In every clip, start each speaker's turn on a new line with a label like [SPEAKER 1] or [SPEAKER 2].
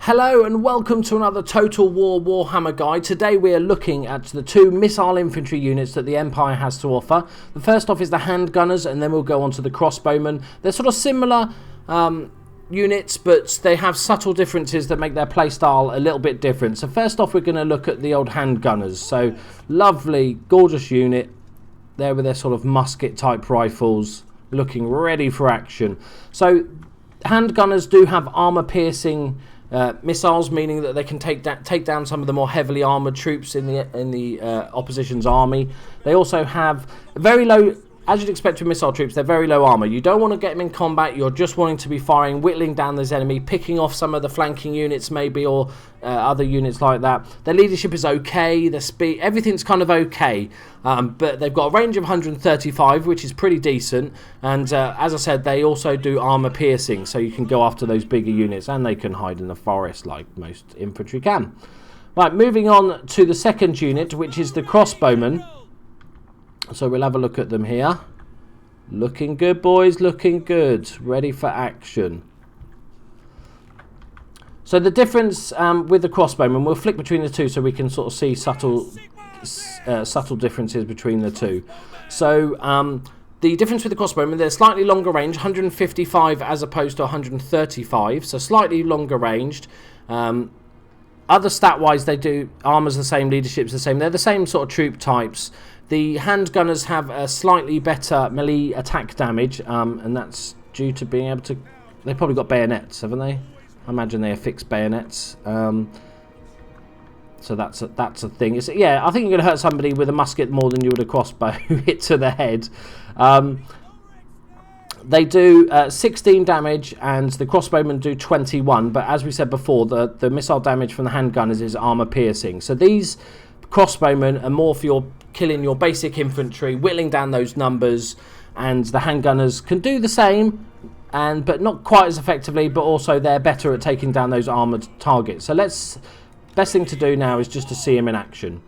[SPEAKER 1] Hello and welcome to another Total War Warhammer guide. Today we are looking at the two missile infantry units that the Empire has to offer. The first off is the Handgunners, and then we'll go on to the Crossbowmen. They're sort of similar units, but they have subtle differences that make their playstyle a little bit different. So first off, we're going to look at the old Handgunners. So lovely, gorgeous unit there with their sort of musket type rifles, looking ready for action. So Handgunners do have armor piercing missiles, meaning that they can take down some of the more heavily armoured troops in the opposition's army. They also have very low, as you'd expect with missile troops, they're very low armour. You don't want to get them in combat, you're just wanting to be firing, whittling down this enemy, picking off some of the flanking units maybe, or other units like that. Their leadership is okay, their speed, everything's kind of okay, but they've got a range of 135, which is pretty decent, and as I said, they also do armour piercing, so you can go after those bigger units, and they can hide in the forest like most infantry can. Right, moving on to the second unit, which is the Crossbowmen. So we'll have a look at them here. Looking good, boys, looking good. Ready for action. So the difference with the Crossbowmen, we'll flick between the two so we can sort of see subtle differences between the two. So the difference with the Crossbowmen, they're slightly longer range, 155 as opposed to 135, so slightly longer ranged. Other stat-wise, they do, armour's the same, leadership's the same. They're the same sort of troop types. The Handgunners have a slightly better melee attack damage, and that's due to being able to... They've probably got bayonets, haven't they? I imagine they have fixed bayonets. So that's a thing. Yeah, I think you're going to hurt somebody with a musket more than you would a crossbow hit to the head. They do 16 damage, and the Crossbowmen do 21. But as we said before, the missile damage from the Handgunners is armour piercing. So these Crossbowmen are more for your killing your basic infantry, whittling down those numbers, and the Handgunners can do the same, but not quite as effectively, but also they're better at taking down those armoured targets. So best thing to do now is just to see them in action.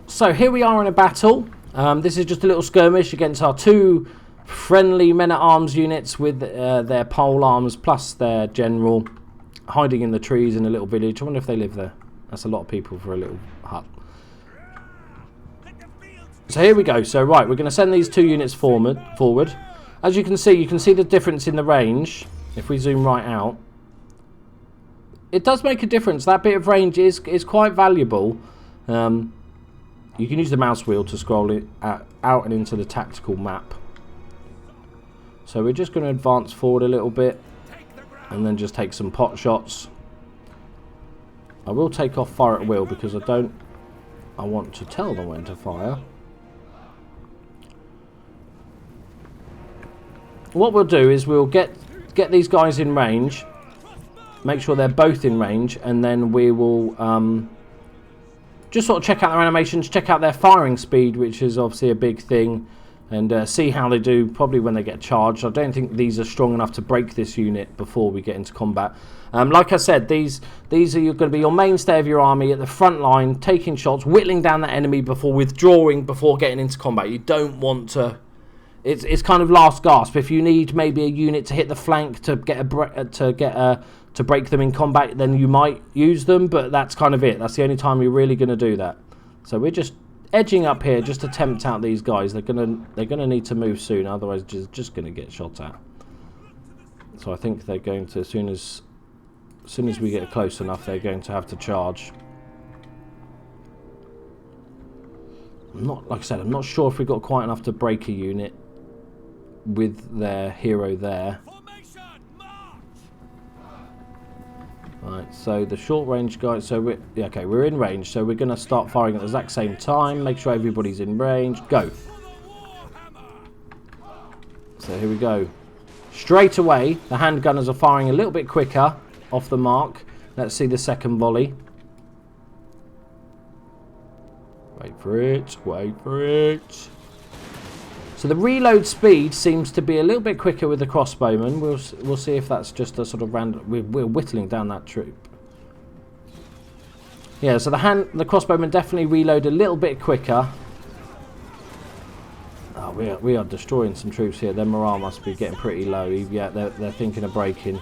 [SPEAKER 1] So here we are in a battle. This is just a little skirmish against our two friendly men-at-arms units with their pole arms plus their general hiding in the trees in a little village. I wonder if they live there. That's a lot of people for a little hut. So here we go. So right, we're going to send these two units forward. As you can see the difference in the range. If we zoom right out, it does make a difference. That bit of range is quite valuable. You can use the mouse wheel to scroll it out and into the tactical map. So we're just going to advance forward a little bit and then just take some pot shots. I will take off fire at will because I want to tell them when to fire. What we'll do is we'll get these guys in range, make sure they're both in range, and then we will just sort of check out their animations, check out their firing speed, which is obviously a big thing, and see how they do probably when they get charged. I don't think these are strong enough to break this unit before we get into combat. Like I said, these are going to be your mainstay of your army at the front line, taking shots, whittling down that enemy before withdrawing, before getting into combat. You don't want to... It's kind of last gasp. If you need maybe a unit to hit the flank to to break them in combat, then you might use them, but that's kind of it. That's the only time you're really going to do that. So we're just edging up here just to tempt out these guys. They're gonna need to move soon, otherwise just going to get shot at. So I think they're going to, as soon as we get close enough, they're going to have to charge. Like I said, I'm not sure if we've got quite enough to break a unit. with their hero there. Right, so the short range guys, so we're in range, so we're going to start firing at the exact same time, make sure everybody's in range, go. So here we go. Straight away, the handgunners are firing a little bit quicker off the mark. Let's see the second volley. Wait for it, wait for it. So the reload speed seems to be a little bit quicker with the crossbowmen. We'll see if that's just a sort of random... We're whittling down that troop. Yeah, so the crossbowmen definitely reload a little bit quicker. Oh, we are destroying some troops here. Their morale must be getting pretty low. Yeah, they're thinking of breaking.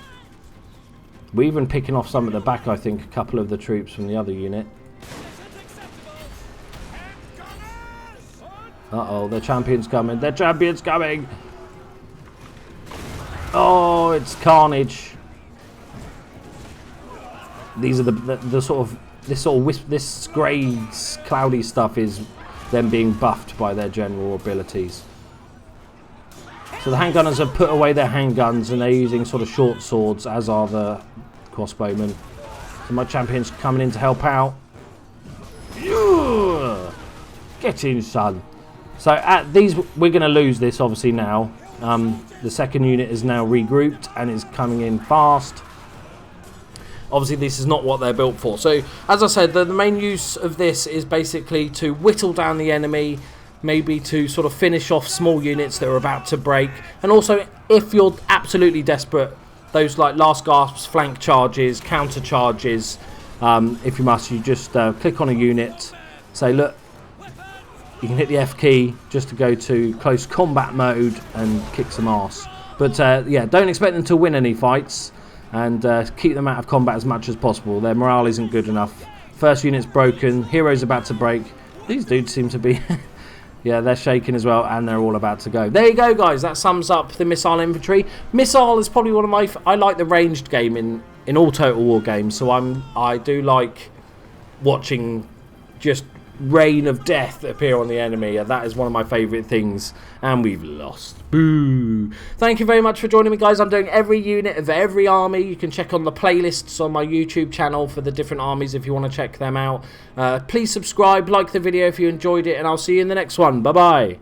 [SPEAKER 1] We're even picking off some at the back, I think, a couple of the troops from the other unit. Uh-oh, the champion's coming. The champion's coming! Oh, it's carnage. These are the sort of... This grey, cloudy stuff is them being buffed by their general abilities. So the handgunners have put away their handguns and they're using sort of short swords, as are the crossbowmen. So my champion's coming in to help out. Get in, son. So at these, we're going to lose this obviously now. The second unit is now regrouped and is coming in fast. Obviously this is not what they're built for. So as I said, the main use of this is basically to whittle down the enemy, maybe to sort of finish off small units that are about to break. And also if you're absolutely desperate, those like last gasps, flank charges, counter charges, if you must, you just click on a unit, say look, you can hit the F key just to go to close combat mode and kick some arse. But yeah, don't expect them to win any fights and keep them out of combat as much as possible. Their morale isn't good enough. First unit's broken, hero's about to break. These dudes seem to be... yeah, they're shaking as well and they're all about to go. There you go, guys. That sums up the missile infantry. Missile is probably one of my... I like the ranged game in all Total War games, so I do like watching just rain of death appear on the enemy. That is one of my favourite things, and we've lost. Boo! Thank you very much for joining me, guys. I'm doing every unit of every army. You can check on the playlists on my YouTube channel for the different armies if you want to check them out. Please subscribe, like the video if you enjoyed it, and I'll see you in the next one. Bye bye.